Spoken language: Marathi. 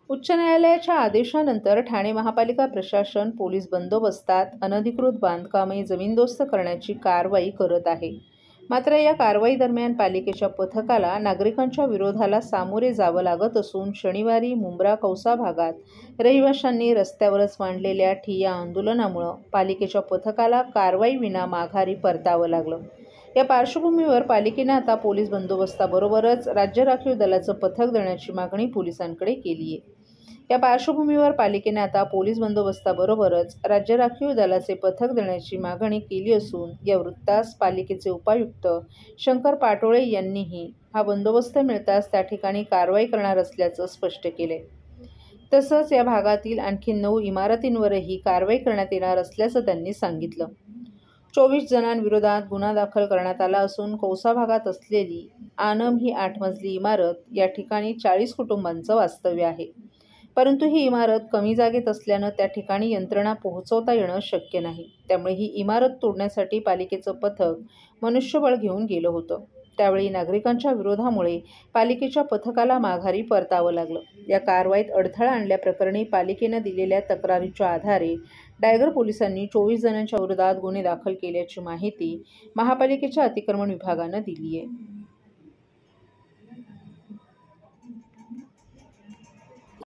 उच्च न्यायालयाच्या आदेशानंतर ठाणे महापालिका प्रशासन पोलीस बंदोबस्तात अनधिकृत बांधकामे जमीनदोस्त करण्याची कारवाई करत आहे. मात्र या कारवाई दरम्यान पालिकेच्या पथकाला नागरिकांच्या विरोधाला सामोरे जावं लागत असून शनिवारी मुंब्रा कौसा भागात रहिवाशांनी रस्त्यावरच मांडलेल्या ठिय्या आंदोलनामुळे पालिकेच्या पथकाला कारवाईविना माघारी परतावं लागलं. या पार्श्वभूमीवर पालिकेने आता पोलीस बंदोबस्ताबरोबरच राज्य राखीव दलाचं पथक देण्याची मागणी पोलिसांकडे केली आहे. या पार्श्वभूमीवर पालिकेने आता पोलीस बंदोबस्ताबरोबरच राज्य राखीव दलाचे पथक देण्याची मागणी केली असून या वृत्तास पालिकेचे उपायुक्त शंकर पाटोळे यांनीही हा बंदोबस्त मिळताच त्या ठिकाणी कारवाई करणार असल्याचं स्पष्ट केलंय. तसंच या भागातील आणखी 9 इमारतींवरही कारवाई करण्यात येणार असल्याचं त्यांनी सांगितलं. 24 जणांविरोधात गुन्हा दाखल करण्यात आला असून कौसा भागात असलेली आनम ही 8 मजली इमारत या ठिकाणी 40 कुटुंबांचं वास्तव्य आहे. परंतु ही इमारत कमी जागेत असल्यानं त्या ठिकाणी यंत्रणा पोहोचवता येणं शक्य नाही. त्यामुळे ही इमारत तोडण्यासाठी पालिकेचं पथक मनुष्यबळ घेऊन गेलं होतं. त्यावेळी नागरिकांच्या विरोधामुळे पालिकेच्या पथकाला माघारी परतावं लागलं. या कारवाईत अडथळा आणल्याप्रकरणी पालिकेनं दिलेल्या तक्रारीच्या आधारे डायगर पोलिसांनी 24 जणांच्या विरोधात गुन्हे दाखल केल्याची माहिती महापालिकेच्या अतिक्रमण विभागानं दिली आहे.